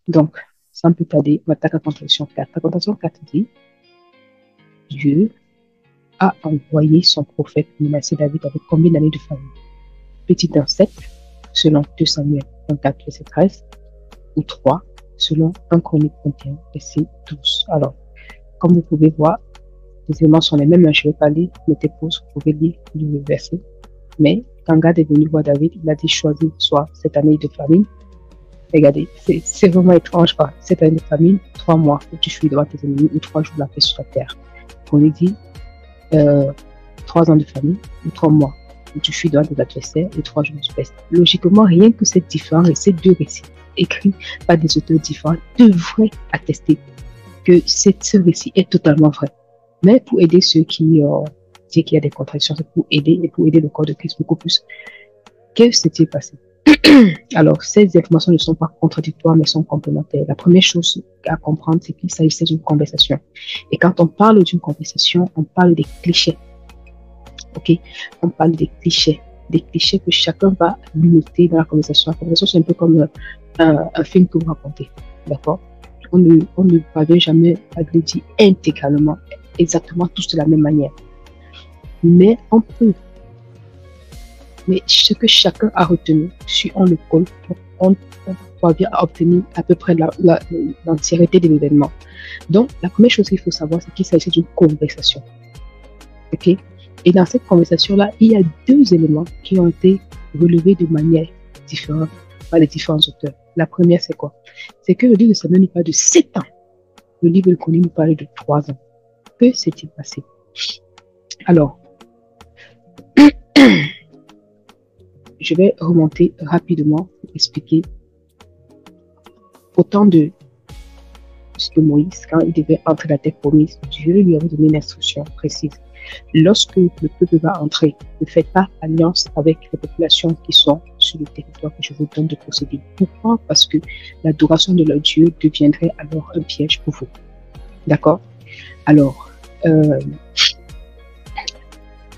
Donc, sans plus tarder, on attaque la contradiction 4. La contradiction 4 dit, Dieu a envoyé son prophète menacer David avec combien d'années de famille? Petit 1, 7, selon 2 Samuel 24, verset 13, ou 3, selon 1 Chronique 21, verset 12. Alors, comme vous pouvez voir, les éléments sont les mêmes. Je ne vais pas lire, mettez pause, vous pouvez lire le verset. Mais quand Gad est venu voir David, il a dit choisir soit cette année de famine. Regardez, c'est vraiment étrange, quoi. Cette année de famine, 3 mois où tu fuis devant tes ennemis, ou 3 jours de la paix sur la terre. On lui dit 3 ans de famine, ou 3 mois où tu fuis devant tes adversaires, et 3 jours de paix. Logiquement, rien que ces différents et ces deux récits écrits par des auteurs différents devraient attester que ce récit est totalement vrai. Mais pour aider ceux qui disent qu'il y a des contradictions, c'est pour aider le corps de Christ beaucoup plus. Que s'est-il passé? Alors, ces informations ne sont pas contradictoires, mais sont complémentaires. La première chose à comprendre, c'est qu'il s'agissait d'une conversation. Et quand on parle d'une conversation, on parle des clichés. OK? On parle des clichés que chacun va noter dans la conversation. La conversation, c'est un peu comme un film que vous racontez. D'accord? On ne parvient jamais à le dire intégralement, exactement tous de la même manière. Mais on peut. Mais ce que chacun a retenu, si on le colle, on parvient à obtenir à peu près l'entièreté de l'événement. Donc, la première chose qu'il faut savoir, c'est qu'il s'agit d'une conversation. OK? Et dans cette conversation-là, il y a deux éléments qui ont été relevés de manière différente par les différents auteurs. La première, c'est quoi? C'est que le livre de Samuel nous parle de 7 ans. Le livre de Chroniques nous parle de 3 ans. Que s'est-il passé? Alors, je vais remonter rapidement pour expliquer au temps de Moïse, quand il devait entrer dans la terre promise, Dieu lui avait donné une instruction précise. Lorsque le peuple va entrer, ne faites pas alliance avec les populations qui sont sur le territoire que je vous donne de posséder. Pourquoi? Parce que l'adoration de leur Dieu deviendrait alors un piège pour vous. D'accord? Alors,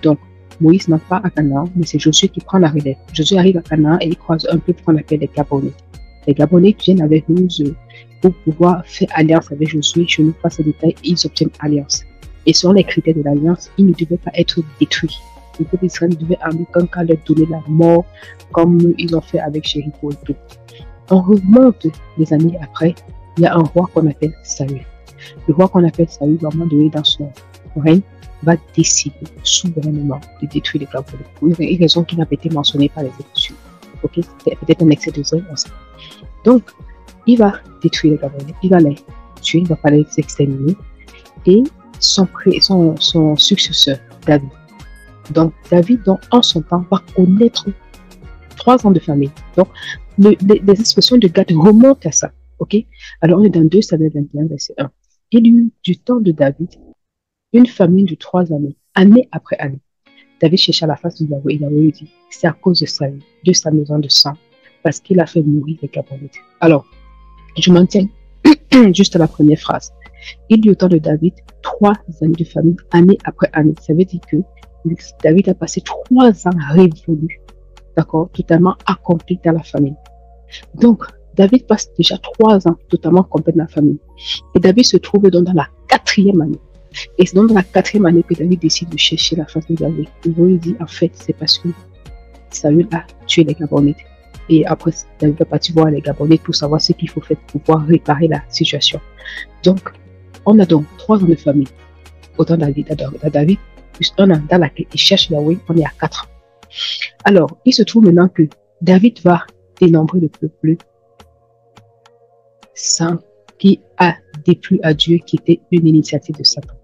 donc, Moïse n'a pas à Canaan, mais c'est Josué qui prend la relève. Josué arrive à Canaan et il croise un peuple qu'on appelle les Gabonais. Les Gabonais viennent avec nous pour pouvoir faire alliance avec Josué. Je ne passe pas ces détails, ils obtiennent alliance. Et selon les critères de l'alliance, ils ne devaient pas être détruits. Le peuple d'Israël ne devait en aucun cas leur donner la mort comme ils ont fait avec Jéricho et tout. On remonte des années après, il y a un roi qu'on appelle Saül. Le roi qu'on appelle Saül, à un moment donné dans son règne, va décider souverainement de détruire les Gabonais pour une raison qui n'a pas été mentionnée par les Écritures. Okay? C'était peut-être un excès de zèle. Donc, il va détruire les Gabonais, il va les tuer, il va pas les exterminer. Et son successeur, David. Donc, David, en son temps, va connaître 3 ans de famille. Donc, les expressions de Gad remontent à ça. Ok? Alors, on est dans 2 Samuel 21, verset 1. Il y eut du temps de David une famine de 3 années, année après année. David chercha la face de Yahweh et Yahweh lui dit, c'est à cause de Saül, de sa maison de sang, parce qu'il a fait mourir les Gabonites. Alors, je m'en tiens juste à la première phrase. Il y eut au temps de David 3 années de famine, année après année. Ça veut dire que David a passé 3 ans révolus, d'accord, totalement accompli dans la famine. Donc, David passe déjà 3 ans totalement accompli dans la famine. Et David se trouve donc dans la 4e année. Et c'est donc dans la 4e année que David décide de chercher la face de Yahweh. Il lui dit, en fait, c'est parce que Saül a tué les Gabonites. Et après, David va partir voir les Gabonites pour savoir ce qu'il faut faire pour pouvoir réparer la situation. Donc, on a donc 3 ans de famille. Autant David, plus 1 an dans laquelle il cherche Yahweh, on est à 4 ans. Alors, il se trouve maintenant que David va dénombrer le peuple sans qui a déplu à Dieu, qui était une initiative de Satan.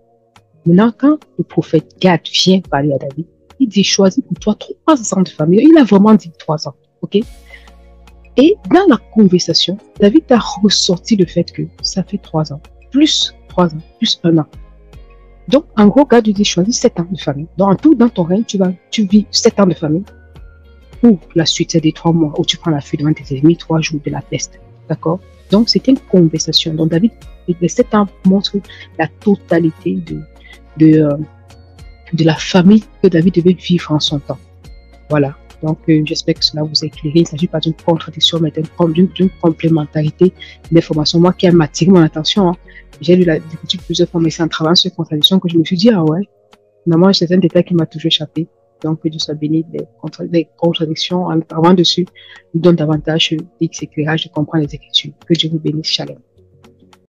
Maintenant, quand le prophète Gad vient parler à David, il dit choisis pour toi 3 ans de famille. Il a vraiment dit 3 ans. Ok? Et dans la conversation, David a ressorti le fait que ça fait 3 ans, plus 3 ans, plus 1 an. Donc, en gros, Gad lui dit choisis 7 ans de famille. Donc, en tout, dans ton règne, tu vis 7 ans de famille. Ou la suite, c'est des 3 mois où tu prends la fuite devant tes ennemis, 3 jours de la peste. D'accord? Donc, c'était une conversation. Donc, David, les 7 ans montrent la totalité de la famille que David devait vivre en son temps. Voilà. Donc, j'espère que cela vous a éclairé. Il ne s'agit pas d'une contradiction, mais d'une complémentarité d'informations. Moi qui a attiré mon attention, hein. J'ai lu l'écriture plusieurs fois, mais c'est en travaillant sur contradiction que je me suis dit, ah ouais, normalement, c'est un détail qui m'a toujours échappé. Donc, que Dieu soit béni, les contradictions en parlant dessus nous donnent davantage d'éclairage de comprendre les Écritures. Que Dieu vous bénisse. Shalom.